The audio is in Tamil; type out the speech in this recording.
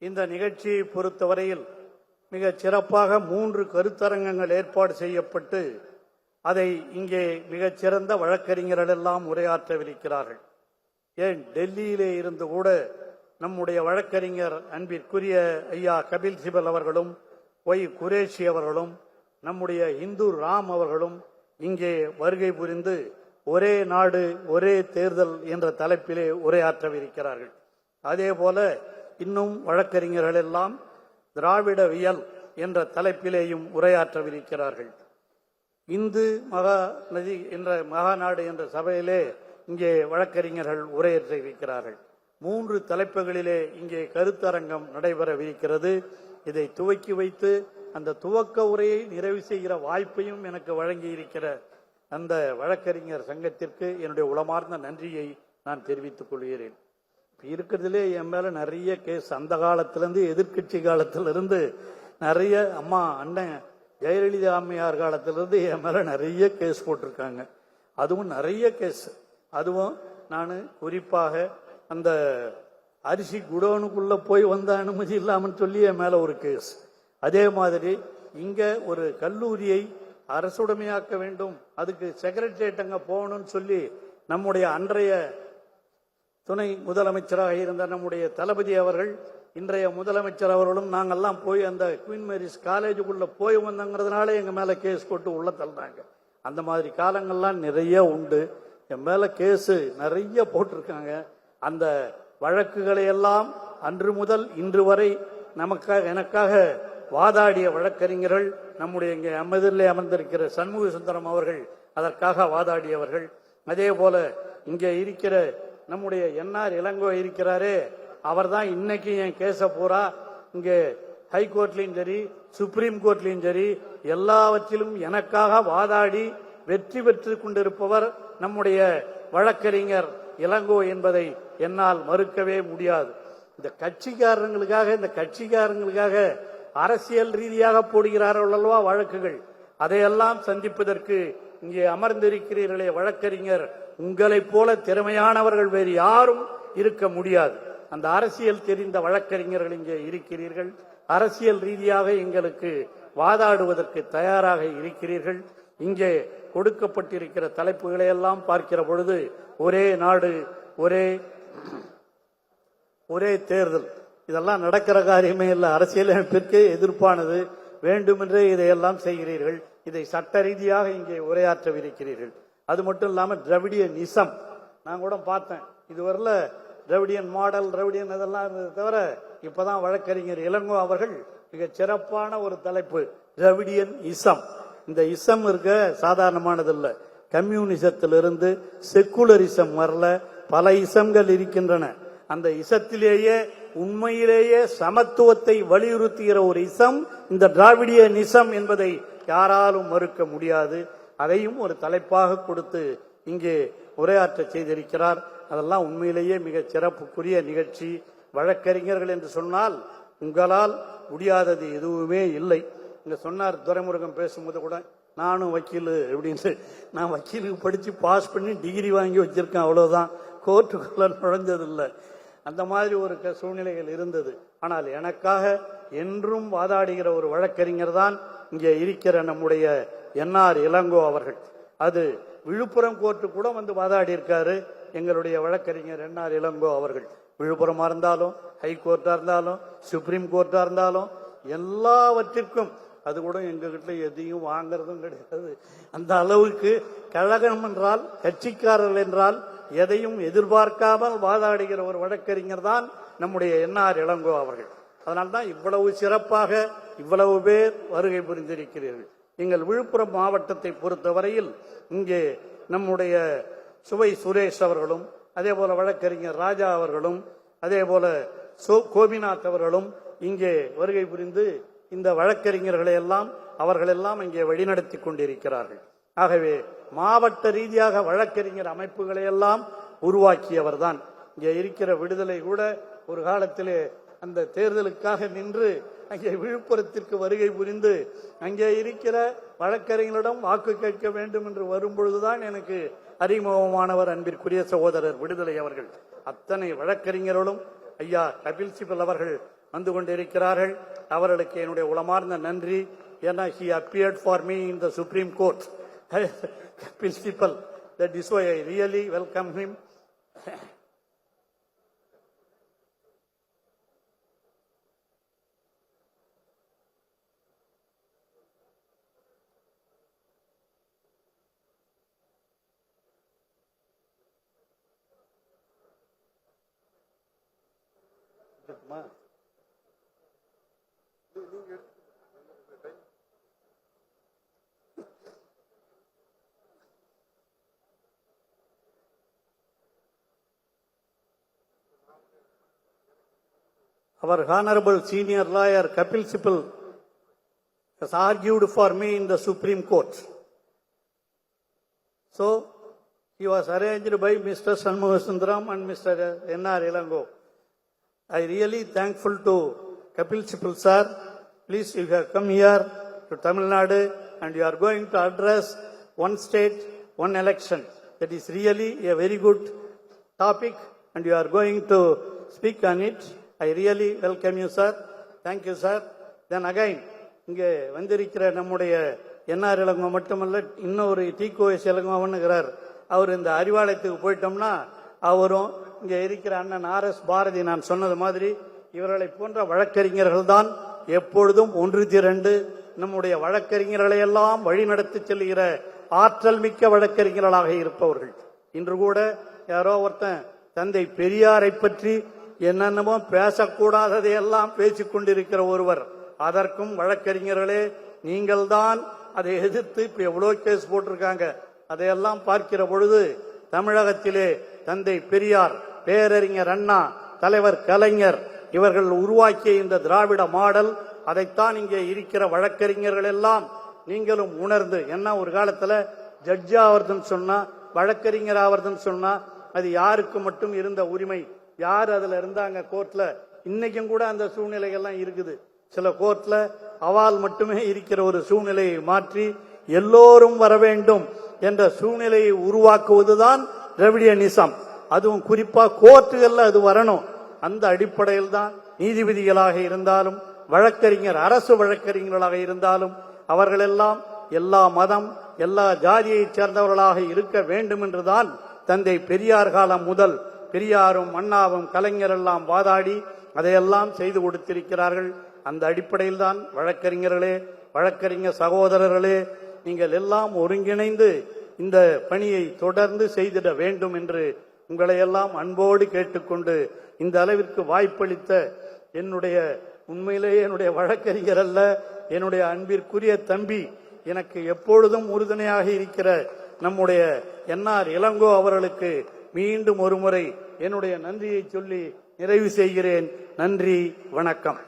இந்த நிகழ்ச்சியை பொறுத்தவரையில் மிகச் சிறப்பாக 3 கருத்தரங்கங்கள் ஏற்பாடு செய்யப்பட்டு அதை இங்கே மிகச்சிறந்த வழக்கறிஞர்கள் எல்லாம் உரையாற்றவிருக்கிறார்கள். ஏன் டெல்லியிலே இருந்து கூட நம்முடைய வழக்கறிஞர் அன்பிற்குரிய ஐயா கபில் சிபல் அவர்களும் ஒய் குரேஷி அவர்களும் நம்முடைய இந்து ராம் அவர்களும் இங்கே வருகை புரிந்து ஒரே நாடு ஒரே தேர்தல் என்ற தலைப்பிலே உரையாற்றவிருக்கிறார்கள். அதே போல இன்னும் வழக்கறிஞர்கள் எல்லாம் திராவிடவியல் என்ற தலைப்பிலேயும் உரையாற்றவிருக்கிறார்கள். இந்து மகாநதி என்ற மகாநாடு என்ற சபையிலே இங்கே வழக்கறிஞர்கள் உரையாற்றவிருக்கிறார்கள். 3 தலைப்புகளிலே இங்கே கருத்தரங்கம் நடைபெறவிருக்கிறது. இதை துவக்கி வைத்து அந்த துவக்க உரையை நிறைவு செய்கிற வாய்ப்பையும் எனக்கு வழங்கி இருக்கிற அந்த வழக்கறிஞர் சங்கத்திற்கு என்னுடைய உளமார்ந்த நன்றியை நான் தெரிவித்துக் கொள்கிறேன். இருக்கிறதுலே என் மேல நிறைய கேஸ் அந்த காலத்திலிருந்து எதிர்கட்சி காலத்திலிருந்து நிறைய அம்மா அண்ணன் ஜெயலலிதா அம்மையார் காலத்திலிருந்து என் மேல நிறைய கேஸ் போட்டிருக்காங்க. அதுவும் நிறைய கேஸ். அதுவும் நான் குறிப்பாக அந்த அரிசி குடோனுக்குள்ள போய் வந்த அனுமதி இல்லாமல் சொல்லி என் மேல ஒரு கேஸ். அதே மாதிரி இங்க ஒரு கல்லூரியை அரசுடைமையாக்க வேண்டும், அதுக்கு செக்ரட்டரியேட் அங்க போகணும்னு சொல்லி நம்முடைய அன்றைய துணை முதலமைச்சராக இருந்த நம்முடைய தளபதி அவர்கள், இன்றைய முதலமைச்சர் அவர்களும் நாங்கெல்லாம் போய் அந்த குவீன் மேரிஸ் காலேஜுக்குள்ள போய் வந்தங்கிறதுனால எங்க மேல கேஸ் போட்டு உள்ள தள்ளுறாங்க. அந்த மாதிரி காலங்கள்லாம் நிறைய உண்டு. என் மேல கேஸ் நிறைய போட்டிருக்காங்க. அந்த வழக்குகளை எல்லாம் அன்று முதல் இன்று வரை எனக்காக வாதாடிய வழக்கறிஞர்கள் நம்முடைய இங்கே எதிரிலே அமர்ந்திருக்கிற சண்முக சுந்தரம் அவர்கள் அதற்காக வாதாடியவர்கள். அதே போல இங்கே இருக்கிற நம்முடைய என்ஆர் இளங்கோ இருக்கிறாரே, அவர் தான் இன்னைக்கு என் கேஸ பூரா இங்கே ஹைகோர்ட்லயும் சரி சுப்ரீம் கோர்ட்லயும் சரி எல்லாவற்றிலும் எனக்காக வாதாடி வெற்றி பெற்று கொண்டிருப்பவர் நம்முடைய வழக்கறிஞர் இளங்கோ என்பதை என்னால் மறுக்கவே முடியாது. இந்த கட்சிக்காரங்களுக்காக அரசியல் ரீதியாக போடுகிறார்கள் அல்லவா வழக்குகள், அதையெல்லாம் சந்திப்பதற்கு இங்கே அமர்ந்திருக்கிறீர்களே வழக்கறிஞர், உங்களைப் போல திறமையானவர்கள் வேறு யாரும் இருக்க முடியாது. அந்த அரசியல் தெரிந்த வழக்கறிஞர்கள் இங்கே இருக்கிறீர்கள். அரசியல் ரீதியாக எங்களுக்கு வாதாடுவதற்கு தயாராக இருக்கிறீர்கள். இங்கே கொடுக்கப்பட்டிருக்கிற தலைப்புகளை எல்லாம் பார்க்கிற பொழுது ஒரே நாடு ஒரே தேர்தல், இதெல்லாம் நடக்கிற காரியமே இல்லை. அரசியலமைப்பிற்கு எதிர்ப்பானது. வேண்டுமென்றே இதையெல்லாம் செய்கிறீர்கள். இதை சட்ட ரீதியாக இங்கே உரையாற்றவிருக்கிறீர்கள். அது மட்டும் இல்லாமல் திராவிடியனிசம் நான் கூட பார்த்தேன். இதுவரையில திராவிடியன் மாடல் திராவிடியன் இதெல்லாம் இருந்ததை தவிர இப்பதான் வழக்கறிஞர் இளங்கோ அவர்கள் மிக சிறப்பான ஒரு தலைப்பு திராவிடியன் இசம். இந்த இசம் இருக்க சாதாரணமானது இல்லை. கம்யூனிசத்திலிருந்து செக்குலரிசம் வரல, பல இசம்கள் இருக்கின்றன. அந்த இசத்திலேயே உண்மையிலேயே சமத்துவத்தை வலியுறுத்துகிற ஒரு இசம் இந்த திராவிடியனிசம் என்பதை யாராலும் மறுக்க முடியாது. அதையும் ஒரு தலைப்பாக கொடுத்து இங்கே உரையாற்ற செய்திருக்கிறார். அதெல்லாம் உண்மையிலேயே மிக சிறப்புக்குரிய நிகழ்ச்சி. வழக்கறிஞர்கள் என்று சொன்னால் உங்களால் முடியாதது எதுவுமே இல்லை. இங்க சொன்னார் துரைமுருகன் பேசும்போது கூட, நானும் வக்கீல் அப்படின்னு. நான் வக்கீலுக்கு படிச்சு பாஸ் பண்ணி டிகிரி வாங்கி வச்சிருக்கேன், அவ்வளவுதான். கோர்ட்டுக்குள்ள நுழைஞ்சதில்லை. அந்த மாதிரி ஒரு சூழ்நிலைகள் இருந்தது. ஆனால் எனக்காக என்றும் வாதாடுகிற ஒரு வழக்கறிஞர் தான் இங்கே இருக்கிற நம்முடைய என்ஆர் இளங்கோ அவர்கள். அது விழுப்புரம் கோர்ட்டு கூட வந்து வாதாடி இருக்காரு எங்களுடைய வழக்கறிஞர் என்ஆர் இளங்கோ அவர்கள். விழுப்புரமா இருந்தாலும் ஹைகோர்ட்டா இருந்தாலும் சுப்ரீம் கோர்ட்டா இருந்தாலும் எல்லாவற்றிற்கும் அது கூட எங்ககிட்ட எதையும் வாங்கறதும் கிடையாது. அந்த அளவுக்கு கழகம் என்றால் கட்சிக்காரர்கள் என்றால் எதையும் எதிர்பார்க்காமல் வாதாடுகிற ஒரு வழக்கறிஞர் தான் நம்முடைய என்ஆர் இளங்கோ அவர்கள். அதனால்தான் இவ்வளவு சிறப்பாக இவ்வளவு பேர் வருகை புரிந்திருக்கிறீர்கள். எங்கள் விழுப்புரம் மாவட்டத்தை பொறுத்தவரையில் இங்கே நம்முடைய சுவை சுரேஷ் அவர்களும், அதே போல வழக்கறிஞர் ராஜா அவர்களும், அதே போல கோபிநாத் அவர்களும் இங்கே வருகை புரிந்து இந்த வழக்கறிஞர்களை எல்லாம் அவர்களெல்லாம் இங்கே வழிநடத்தி கொண்டிருக்கிறார்கள். ஆகவே மாவட்ட ரீதியாக வழக்கறிஞர் அமைப்புகளை எல்லாம் உருவாக்கியவர் தான். இங்கே இருக்கிற விடுதலை கூட ஒரு காலத்திலே அந்த தேர்தலுக்காக நின்று அங்கே விழுப்புரத்திற்கு வருகை புரிந்து அங்கே இருக்கிற வழக்கறிஞர்களிடம் வாக்கு கேட்க வேண்டும் என்று வரும்பொழுதுதான் எனக்கு அறிமுகமானவர் அன்பிற்குரிய சகோதரர் விடுதலை அவர்கள். அத்தனை வழக்கறிஞர்களும் ஐயா கபில் சிபல் அவர்கள் வந்து கொண்டிருக்கிறார்கள். அவர்களுக்கு என்னுடைய உளமார்ந்த நன்றி. ஏன்னா he appeared for me in the Supreme Court principal. That is why I really welcome him. Our Honorable Senior Lawyer Kapil Sibal has argued for me in the Supreme Court. So, he was arranged by Mr. Shanmugasundaram and Mr. N.R. Ilango. I really thankful to Kapil Sibal sir. Please, if you have come here to Tamil Nadu and you are going to address one state, one election, that is really a very good topic and you are going to speak on it. I really welcome you, sir. Thank you, sir. Then again, இங்கே வந்திருக்கிற நம்முடைய என்ஆர் இளங்கோ மட்டுமல்ல, இன்னொரு டிகோஎஸ் இளங்கோவன்னுகிறார். அவர் இந்த அறிவாலயத்துக்கு போயிட்டோம்னா அவரும் இங்கே இருக்கிற அண்ணன் ஆர்.எஸ். பாரதி நான் சொன்னது மாதிரி இவர்களை போன்ற வழக்கறிஞர்கள் தான் எப்பொழுதும் ஒன்று திரண்டு நம்முடைய வழக்கறிஞர்களை எல்லாம் வழிநடத்தி செல்கிற ஆற்றல் மிக்க வழக்கறிஞர்களாக இருப்பவர்கள். இன்று கூட யாரோ ஒருத்தன் தந்தை பெரியாரை பற்றி என்னென்னமோ பேசக்கூடாததையெல்லாம் பேசிக் கொண்டிருக்கிற ஒருவர், அதற்கும் வழக்கறிஞர்களே நீங்கள் தான் அதை எதிர்த்து இப்ப எவ்வளோ கேஸ் போட்டிருக்காங்க. அதையெல்லாம் பார்க்கிற பொழுது தமிழகத்திலே தந்தை பெரியார், பேரறிஞர் அண்ணா, தலைவர் கலைஞர் இவர்கள் உருவாக்கிய இந்த திராவிட மாடல், அதைத்தான் இங்கே இருக்கிற வழக்கறிஞர்கள் எல்லாம் நீங்களும் உணர்ந்து, என்ன ஒரு காலத்துல ஜட்ஜ் ஆவர்துன்னு சொன்னா, வழக்கறிஞர் ஆவர்துன்னு சொன்னா அது யாருக்கு மட்டும் இருந்த உரிமை, யார் அதுல இருந்தாங்க கோர்ட்ல. இன்னைக்கும் கூட அந்த சூழ்நிலைகள்லாம் இருக்குது. சில கோர்ட்ல அவால் மட்டுமே இருக்கிற ஒரு சூழ்நிலையை மாற்றி எல்லோரும் வர வேண்டும் என்ற சூழ்நிலையை உருவாக்குவதுதான் திராவிடியனிசம். அதுவும் குறிப்பா கோர்ட்டுகள்ல அது வரணும். அந்த அடிப்படையில் தான் நீதிபதிகளாக இருந்தாலும் வழக்கறிஞர், அரசு வழக்கறிஞர்களாக இருந்தாலும் அவர்களெல்லாம் எல்லா மதம், எல்லா ஜாதியை சேர்ந்தவர்களாக இருக்க வேண்டும் என்றுதான் தந்தை பெரியார் காலம் முதல் பெரியாரும் அண்ணாவும் கலைஞர் எல்லாம் வாதாடி அதையெல்லாம் செய்து கொடுத்திருக்கிறார்கள். அந்த அடிப்படையில் தான் வழக்கறிஞர்களே, வழக்கறிஞர் சகோதரர்களே, நீங்கள் எல்லாம் ஒருங்கிணைந்து இந்த பணியை தொடர்ந்து செய்திட வேண்டும் என்று உங்களை எல்லாம் அன்போடு கேட்டுக்கொண்டு, இந்த அளவிற்கு வாய்ப்பளித்த என்னுடைய, உண்மையிலேயே என்னுடைய வழக்கறிஞர் அல்ல, என்னுடைய அன்பிற்குரிய தம்பி, எனக்கு எப்பொழுதும் உறுதுணையாக இருக்கிற நம்முடைய என்ஆர் இளங்கோ அவர்களுக்கு மீண்டும் ஒருமுறை என்னுடைய நன்றியை சொல்லி நிறைவு செய்கிறேன். நன்றி, வணக்கம்.